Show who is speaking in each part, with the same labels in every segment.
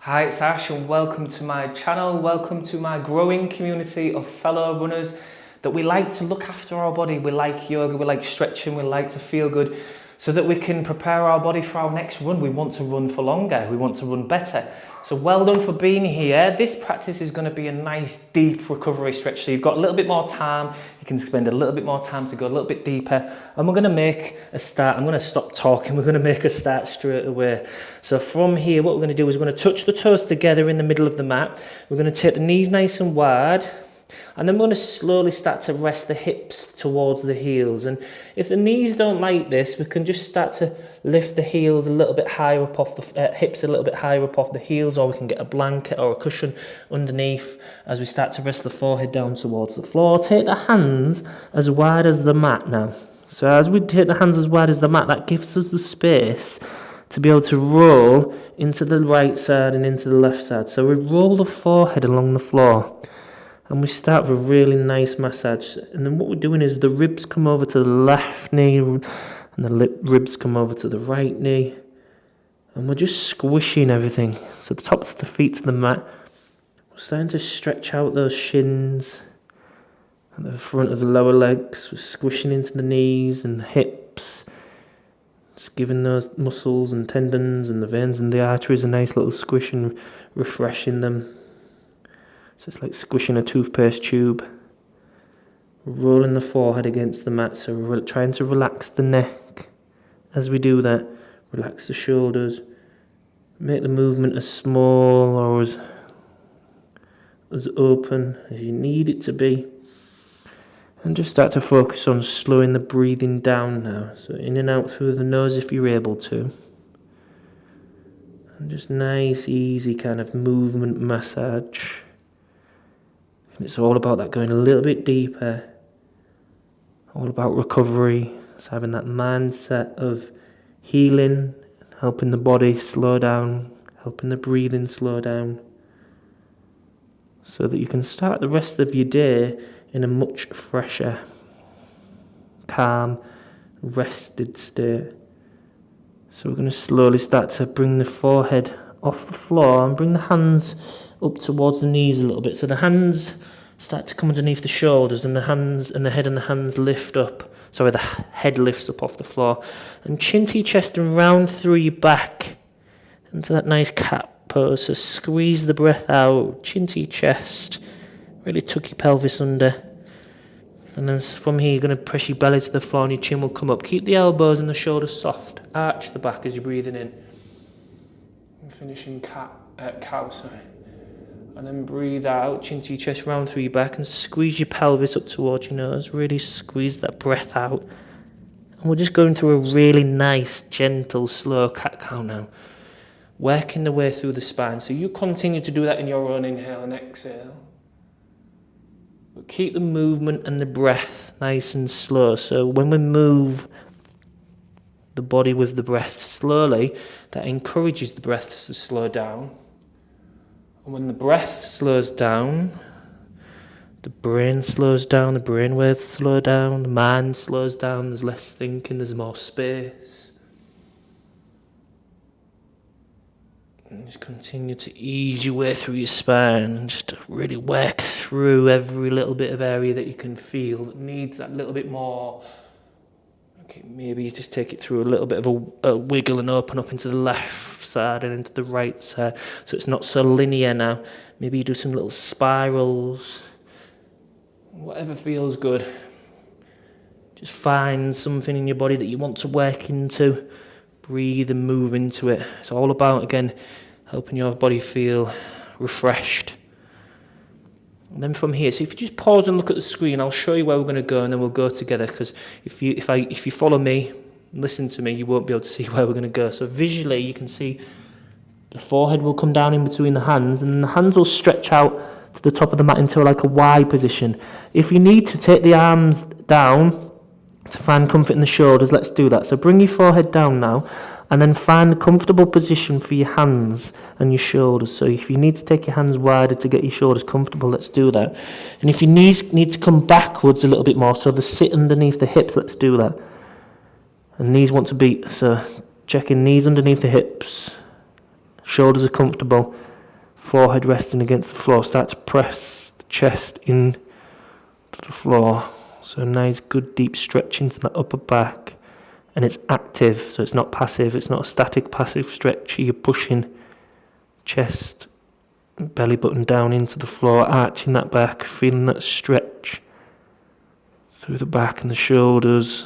Speaker 1: Hi, it's Ash and welcome to my channel. Welcome to my growing community of fellow runners that we like to look after our body. We like yoga, we like stretching, we like to feel good so that we can prepare our body for our next run. We want to run for longer, we want to run better. So well done for being here. This practice is going to be a nice deep recovery stretch. So you've got a little bit more time. You can spend a little bit more time to go a little bit deeper. And we're going to make a start. I'm going to stop talking. We're going to make a start straight away. So from here, what we're going to do is we're going to touch the toes together in the middle of the mat. We're going to take the knees nice and wide. And then we're going to slowly start to rest the hips towards the heels. And if the knees don't like this, we can just start to lift the heels a little bit higher up off the hips, a little bit higher up off the heels, or we can get a blanket or a cushion underneath as we start to rest the forehead down towards the floor. Take the hands as wide as the mat now. So as we take the hands as wide as the mat, that gives us the space to be able to roll into the right side and into the left side. So we roll the forehead along the floor. And we start with a really nice massage. And then what we're doing is the ribs come over to the left knee and the ribs come over to the right knee. And we're just squishing everything. So the tops of the feet to the mat. We're starting to stretch out those shins and the front of the lower legs. We're squishing into the knees and the hips. Just giving those muscles and tendons and the veins and the arteries a nice little squish and refreshing them. So it's like squishing a toothpaste tube. Rolling the forehead against the mat, so we're trying to relax the neck. As we do that, relax the shoulders. Make the movement as small or as open as you need it to be. And just start to focus on slowing the breathing down now. So in and out through the nose if you're able to. And just nice, easy kind of movement massage. It's all about that going a little bit deeper, all about recovery. It's having that mindset of healing, helping the body slow down, helping the breathing slow down, so that you can start the rest of your day in a much fresher, calm, rested state. So we're going to slowly start to bring the forehead off the floor and bring the hands up towards the knees a little bit. So the hands start to come underneath the shoulders and the hands and the head and the hands lift up. Sorry, the head lifts up off the floor. And chin to your chest and round through your back into that nice cat pose. So squeeze the breath out, chin to your chest. Really tuck your pelvis under. And then from here, you're going to press your belly to the floor and your chin will come up. Keep the elbows and the shoulders soft. Arch the back as you're breathing in. And finishing cow, sorry. And then breathe out, chin to your chest, round through your back, and squeeze your pelvis up towards your nose. Really squeeze that breath out. And we're just going through a really nice, gentle, slow cat-cow now. Working the way through the spine. So you continue to do that in your own inhale and exhale. But keep the movement and the breath nice and slow. So when we move the body with the breath slowly, that encourages the breath to slow down. And when the breath slows down, the brain slows down, the brain waves slow down, the mind slows down, there's less thinking, there's more space. And just continue to ease your way through your spine and just really work through every little bit of area that you can feel that needs that little bit more. Okay, maybe you just take it through a little bit of a wiggle and open up into the left side and into the right side. So it's not so linear now. Maybe you do some little spirals. Whatever feels good. Just find something in your body that you want to work into. Breathe and move into it. It's all about, again, helping your body feel refreshed. And then from here, so if you just pause and look at the screen, I'll show you where we're going to go and then we'll go together, because if you follow me, listen to me, you won't be able to see where we're going to go. So visually you can see the forehead will come down in between the hands and then the hands will stretch out to the top of the mat into like a Y position. If you need to take the arms down to find comfort in the shoulders, let's do that. So bring your forehead down now and then find a comfortable position for your hands and your shoulders. So if you need to take your hands wider to get your shoulders comfortable, let's do that. And if your knees need to come backwards a little bit more, so they sit underneath the hips, let's do that. And knees want to beat, so checking knees underneath the hips, Shoulders are comfortable. Forehead resting against the floor. Start to press the chest in to the floor. So nice, good, deep stretch into that upper back. And it's active, so it's not passive. It's not a static, passive stretch. You're pushing chest, belly button down into the floor, arching that back, feeling that stretch through the back and the shoulders.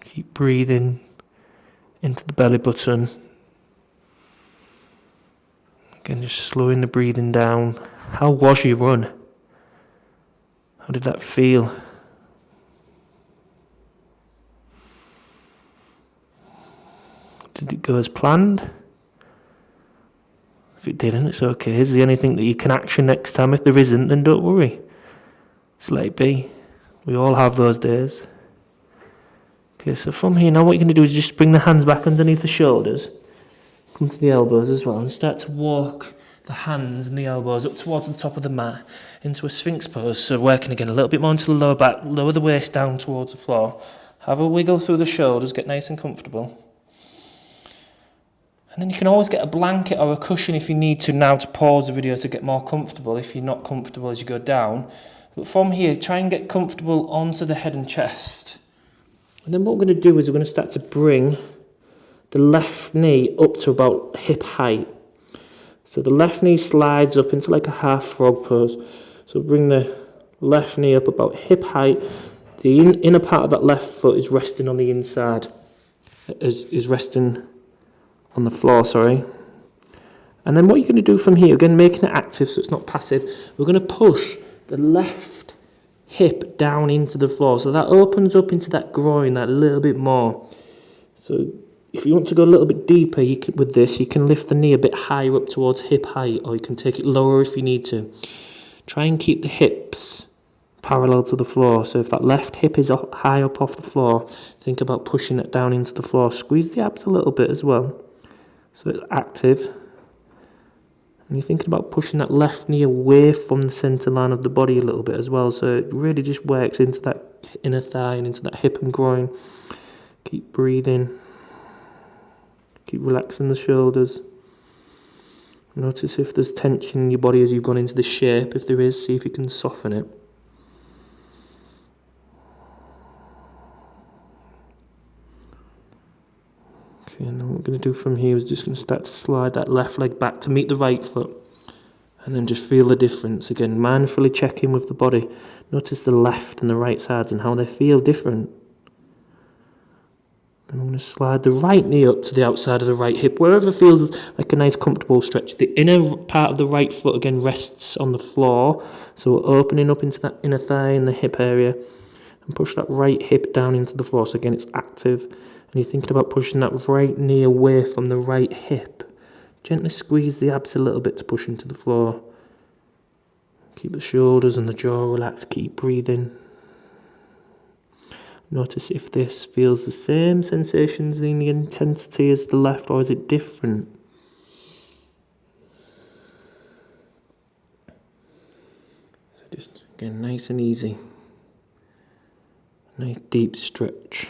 Speaker 1: Keep breathing into the belly button. Again, just slowing the breathing down. How was your run? How did that feel? Did it go as planned? If it didn't, it's okay. Is there anything that you can action next time? If there isn't, then don't worry. Just let it be. We all have those days. Okay, so from here now what you're going to do is just bring the hands back underneath the shoulders. Come to the elbows as well and start to walk the hands and the elbows up towards the top of the mat into a Sphinx pose. So working again a little bit more into the lower back, lower the waist down towards the floor. Have a wiggle through the shoulders, get nice and comfortable. And then you can always get a blanket or a cushion if you need to now to pause the video to get more comfortable if you're not comfortable as you go down. But from here, try and get comfortable onto the head and chest. And then what we're going to do is we're going to start to bring the left knee up to about hip height. So the left knee slides up into like a half frog pose. So bring the left knee up about hip height. The inner part of that left foot is resting on the inside. Is resting on the floor, sorry. And then what you're going to do from here, again making it active so it's not passive, we're going to push the left hip down into the floor. So that opens up into that groin that little bit more. So if you want to go a little bit deeper with this, you can lift the knee a bit higher up towards hip height, or you can take it lower if you need to. Try and keep the hips parallel to the floor. So if that left hip is high up off the floor, think about pushing it down into the floor. Squeeze the abs a little bit as well. So it's active. And you're thinking about pushing that left knee away from the centre line of the body a little bit as well. So it really just works into that inner thigh and into that hip and groin. Keep breathing. Keep relaxing the shoulders. Notice if there's tension in your body as you've gone into the shape. If there is, see if you can soften it. Okay, and then what we're going to do from here is just going to start to slide that left leg back to meet the right foot. And then just feel the difference. Again, mindfully check in with the body. Notice the left and the right sides and how they feel different. And I'm going to slide the right knee up to the outside of the right hip, wherever feels like a nice comfortable stretch. The inner part of the right foot again rests on the floor. So we're opening up into that inner thigh and the hip area. And push that right hip down into the floor. So again, it's active. And you're thinking about pushing that right knee away from the right hip. Gently squeeze the abs a little bit to push into the floor. Keep the shoulders and the jaw relaxed. Keep breathing. Notice if this feels the same sensations in the intensity as the left, or is it different? So just, again, nice and easy. Nice deep stretch.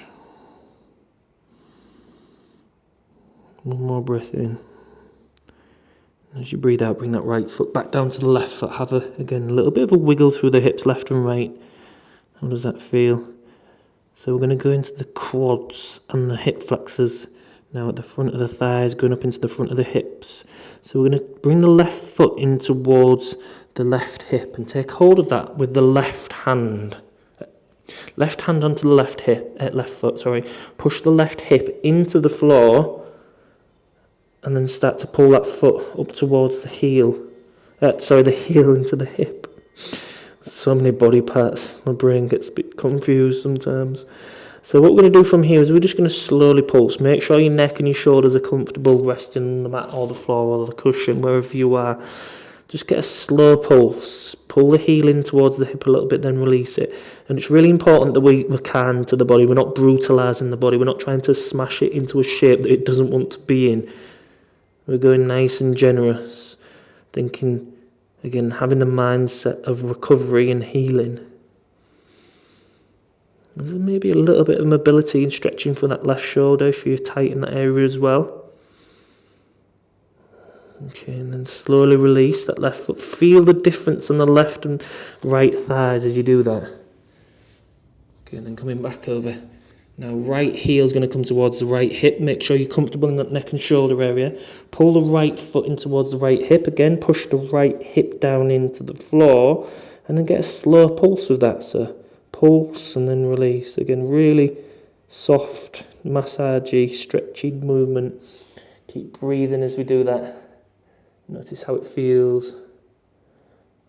Speaker 1: One more breath in. As you breathe out, bring that right foot back down to the left foot. Have, again, a little bit of a wiggle through the hips, left and right. How does that feel? So we're going to go into the quads and the hip flexors. Now at the front of the thighs, going up into the front of the hips. So we're going to bring the left foot in towards the left hip and take hold of that with the left hand. Left hand onto the left hip, left foot, sorry. Push the left hip into the floor. And then start to pull that foot up towards the heel. The heel into the hip. So many body parts. My brain gets a bit confused sometimes. So what we're going to do from here is we're just going to slowly pulse. Make sure your neck and your shoulders are comfortable resting on the mat or the floor or the cushion, wherever you are. Just get a slow pulse. Pull the heel in towards the hip a little bit, then release it. And it's really important that we're kind to the body. We're not brutalising the body. We're not trying to smash it into a shape that it doesn't want to be in. We're going nice and generous, thinking, again, having the mindset of recovery and healing. There's maybe a little bit of mobility and stretching for that left shoulder if you tighten that area as well. Okay, and then slowly release that left foot. Feel the difference on the left and right thighs as you do that. Okay, and then coming back over. Now right heel is going to come towards the right hip. Make sure you're comfortable in that neck and shoulder area. Pull the right foot in towards the right hip. Again, push the right hip down into the floor. And then get a slow pulse with that, so pulse and then release. Again, really soft, massagey, stretchy movement. Keep breathing as we do that. Notice how it feels.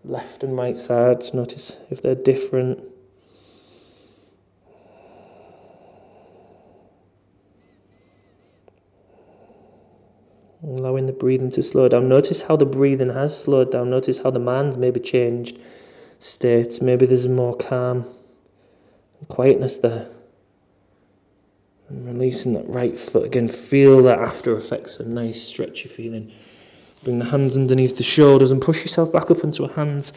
Speaker 1: Left and right sides, notice if they're different. Allowing the breathing to slow down. Notice how the breathing has slowed down. Notice how the mind's maybe changed state. Maybe there's more calm and quietness there. And releasing that right foot. Again, feel that after effects, a nice stretchy feeling. Bring the hands underneath the shoulders and push yourself back up into a hands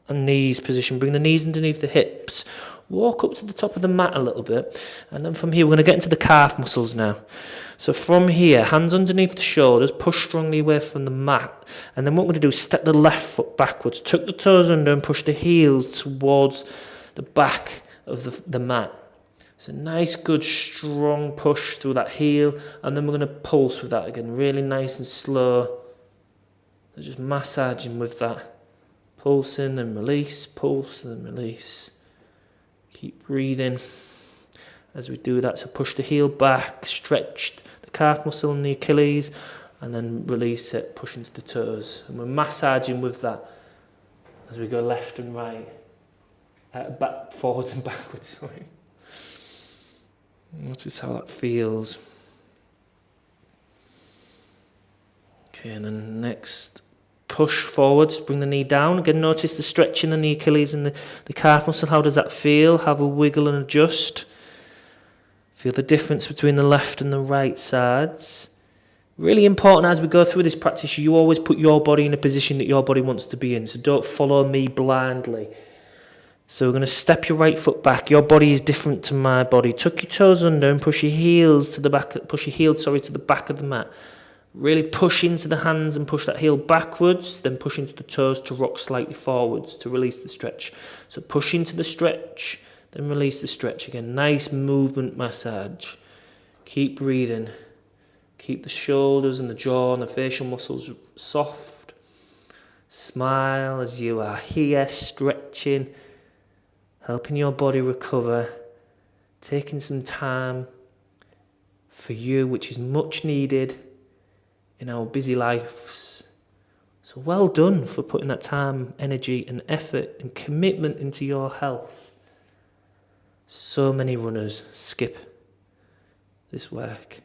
Speaker 1: and knees position. Bring the knees underneath the hips. Walk up to the top of the mat a little bit. And then from here, we're going to get into the calf muscles now. So from here, hands underneath the shoulders, push strongly away from the mat. And then what we're going to do is step the left foot backwards, tuck the toes under and push the heels towards the back of the mat. It's a nice, good, strong push through that heel. And then we're going to pulse with that again, really nice and slow. So just massaging with that. Pulsing and release, pulse and release. Keep breathing as we do that. So push the heel back, stretch the calf muscle and the Achilles, and then release it, push into the toes. And we're massaging with that as we go left and right, back, forwards and backwards, sorry. Notice how that feels. Okay, and then next, push forwards, bring the knee down. Again, notice the stretching in the Achilles and the calf muscle. How does that feel? Have a wiggle and adjust. Feel the difference between the left and the right sides. Really important as we go through this practice, you always put your body in a position that your body wants to be in. So don't follow me blindly. So we're going to step your right foot back. Your body is different to my body. Tuck your toes under and push your heels to the back. To the back of the mat. Really push into the hands and push that heel backwards. Then push into the toes to rock slightly forwards to release the stretch. So push into the stretch, then release the stretch again. Nice movement massage. Keep breathing. Keep the shoulders and the jaw and the facial muscles soft. Smile as you are here, stretching. Helping your body recover, taking some time for you, which is much needed in our busy lives. So well done for putting that time, energy and effort and commitment into your health. So many runners skip this work.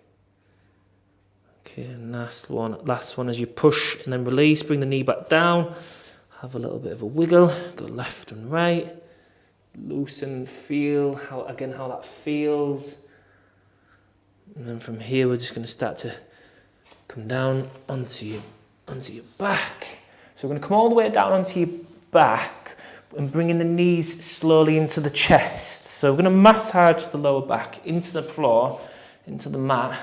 Speaker 1: Okay, and last one as you push and then release, bring the knee back down, have a little bit of a wiggle, go left and right. Loosen, feel how that feels. And then from here we're just going to start to come down onto your back. So we're going to come all the way down onto your back and bringing the knees slowly into the chest. So we're going to massage the lower back into the floor, into the mat.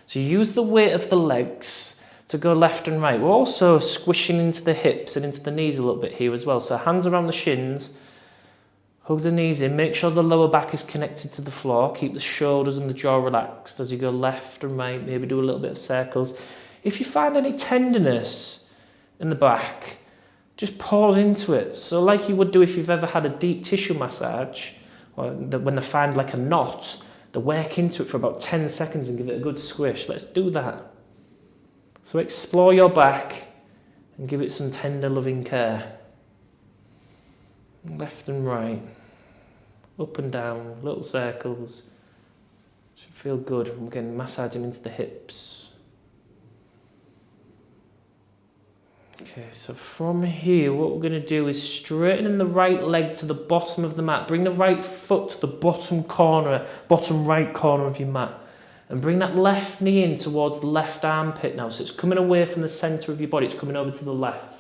Speaker 1: So use the weight of the legs to go left and right. We're also squishing into the hips and into the knees a little bit here as well. So hands around the shins. Hug the knees in, make sure the lower back is connected to the floor. Keep the shoulders and the jaw relaxed as you go left and right. Maybe do a little bit of circles. If you find any tenderness in the back, just pause into it. So like you would do if you've ever had a deep tissue massage, or when they find like a knot, they work into it for about 10 seconds and give it a good squish. Let's do that. So explore your back and give it some tender, loving care. Left and right, up and down, little circles. Should feel good. Again, massaging into the hips. Okay, so from here, what we're going to do is straighten the right leg to the bottom of the mat. Bring the right foot to the bottom right corner of your mat. And bring that left knee in towards the left armpit now. So it's coming away from the center of your body. It's coming over to the left.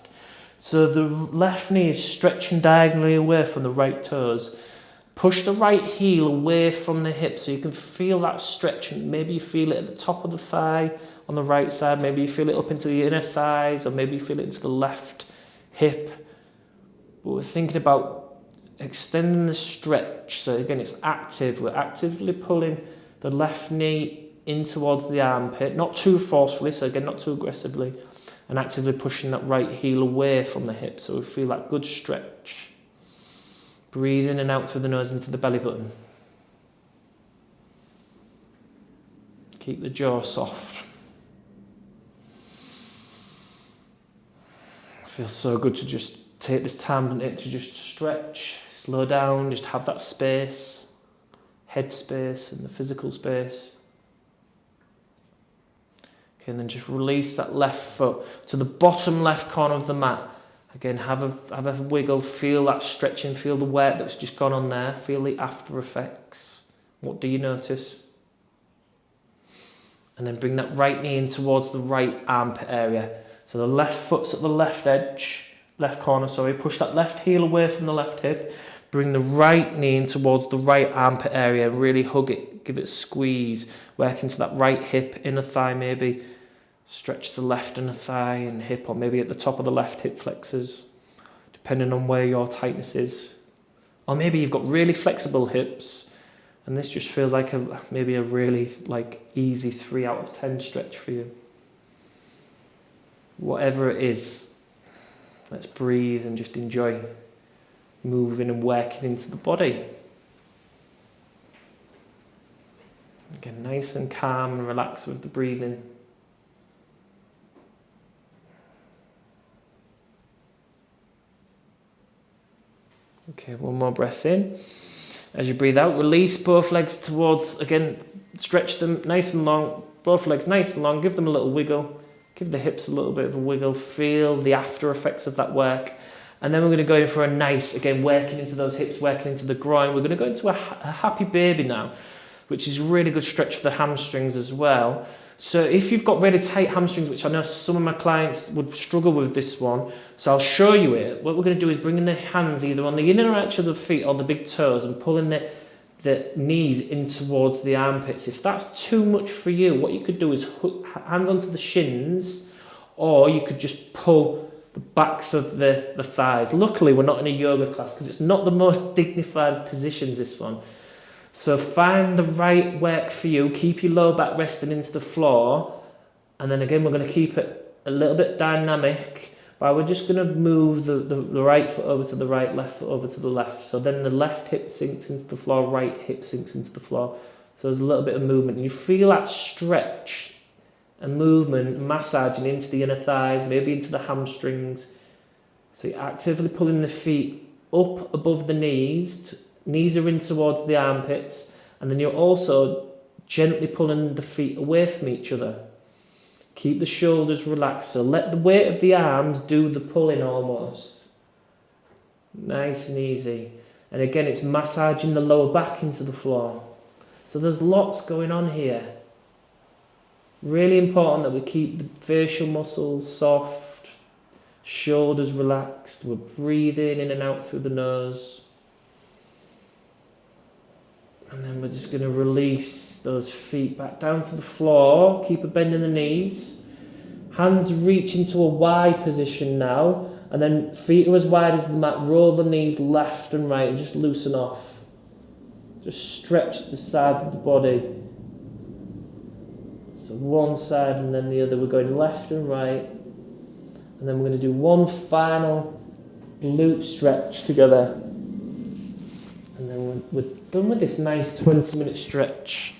Speaker 1: So the left knee is stretching diagonally away from the right toes. Push the right heel away from the hip so you can feel that stretch. And maybe you feel it at the top of the thigh on the right side. Maybe you feel it up into the inner thighs, or maybe you feel it into the left hip. But we're thinking about extending the stretch. So again, it's active. We're actively pulling the left knee in towards the armpit, not too forcefully, so again, not too aggressively, and actively pushing that right heel away from the hip. So we feel that good stretch. Breathe in and out through the nose into the belly button. Keep the jaw soft. It feels so good to just take this time to just stretch, slow down, just have that space, head space and the physical space. Okay, and then just release that left foot to the bottom left corner of the mat. Again, have a wiggle, feel that stretching, feel the work that's just gone on there, feel the after effects. What do you notice? And then bring that right knee in towards the right armpit area. So the left foot's at the left edge, left corner, sorry. Push that left heel away from the left hip. Bring the right knee in towards the right armpit area and really hug it, give it a squeeze. Work into that right hip, inner thigh maybe. Stretch the left inner thigh and hip, or maybe at the top of the left hip flexors, depending on where your tightness is. Or maybe you've got really flexible hips, and this just feels like maybe a really easy 3 out of 10 stretch for you. Whatever it is, let's breathe and just enjoy moving and working into the body. Again, nice and calm and relaxed with the breathing. Okay, one more breath in. As you breathe out, release both legs towards, again, stretch them nice and long, both legs nice and long, give them a little wiggle, give the hips a little bit of a wiggle, feel the after effects of that work. And then we're going to go in for a nice, again, working into those hips, working into the groin. We're going to go into a happy baby now, which is a really good stretch for the hamstrings as well. So if you've got really tight hamstrings, which I know some of my clients would struggle with this one, so I'll show you it. What we're going to do is bringing the hands either on the inner arch of the feet or the big toes and pulling the knees in towards the armpits. If that's too much for you, what you could do is hook hands onto the shins, or you could just pull the backs of the thighs. Luckily, we're not in a yoga class because it's not the most dignified positions, this one. So find the right work for you. Keep your lower back resting into the floor. And then again, we're going to keep it a little bit dynamic. But we're just going to move the right foot over to the right, left foot over to the left. So then the left hip sinks into the floor, right hip sinks into the floor. So there's a little bit of movement. And you feel that stretch and movement, massaging into the inner thighs, maybe into the hamstrings. So you're actively pulling the feet up above the knees. Knees are in towards the armpits, and then you're also gently pulling the feet away from each other. Keep the shoulders relaxed, so let the weight of the arms do the pulling almost. Nice and easy. And again, it's massaging the lower back into the floor. So there's lots going on here. Really important that we keep the facial muscles soft, shoulders relaxed. We're breathing in and out through the nose. And then we're just going to release those feet back down to the floor. Keep a bend in the knees. Hands reach into a Y position now. And then feet are as wide as the mat. Roll the knees left and right and just loosen off. Just stretch the sides of the body. So one side and then the other. We're going left and right. And then we're going to do one final glute stretch together. And then we're done with this nice 20-minute stretch.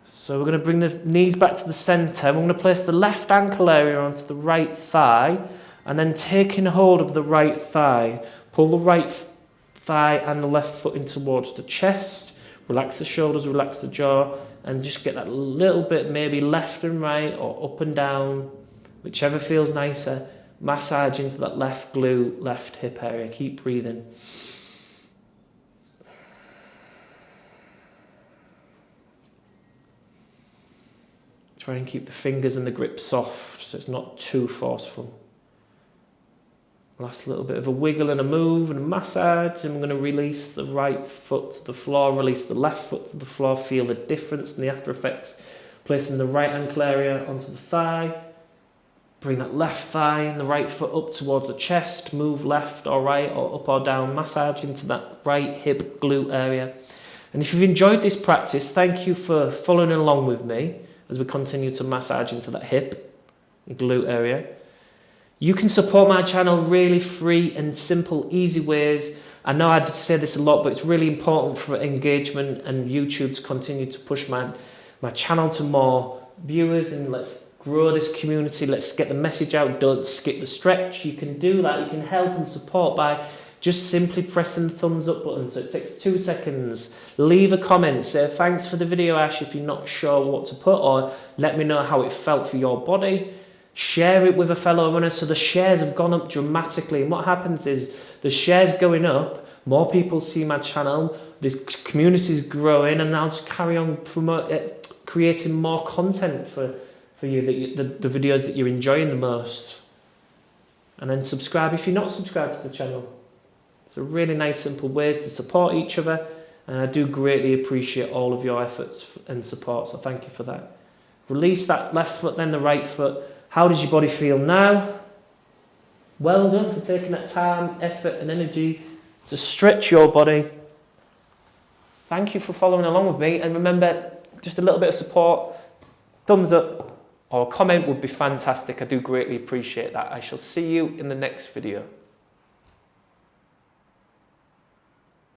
Speaker 1: So we're going to bring the knees back to the centre. We're going to place the left ankle area onto the right thigh, and then taking hold of the right thigh, pull the right thigh and the left foot in towards the chest. Relax the shoulders, relax the jaw, and just get that little bit maybe left and right or up and down, whichever feels nicer. Massage into that left glute, left hip area. Keep breathing. Try and keep the fingers and the grip soft so it's not too forceful. Last little bit of a wiggle and a move and a massage, and we're going to release the right foot to the floor, release the left foot to the floor, feel the difference in the after effects. placing the right ankle area onto the thigh. Bring that left thigh and the right foot up towards the chest. Move left or right or up or down. Massage into that right hip glute area. And if you've enjoyed this practice, thank you for following along with me as we continue to massage into that hip and glute area. You can support my channel really free and simple, easy ways. I know I say this a lot, but it's really important for engagement and YouTube to continue to push my channel to more viewers, and let's grow this community. Let's get the message out. Don't skip the stretch. You can do that. You can help and support by just simply pressing the thumbs up button. So it takes 2 seconds. Leave a comment. Say thanks for the video, Ash, if you're not sure what to put, or let me know how it felt for your body. Share it with a fellow runner. So the shares have gone up dramatically. And what happens is the shares going up, more people see my channel, the community is growing, and I'll just carry on creating more content for you, the videos that you're enjoying the most. And then subscribe if you're not subscribed to the channel. It's a really nice, simple ways to support each other, and I do greatly appreciate all of your efforts and support, so thank you for that. Release that left foot, then the right foot. How does your body feel now? Well done for taking that time, effort and energy to stretch your body. Thank you for following along with me, and remember, just a little bit of support, thumbs up or a comment would be fantastic. I do greatly appreciate that. I shall see you in the next video.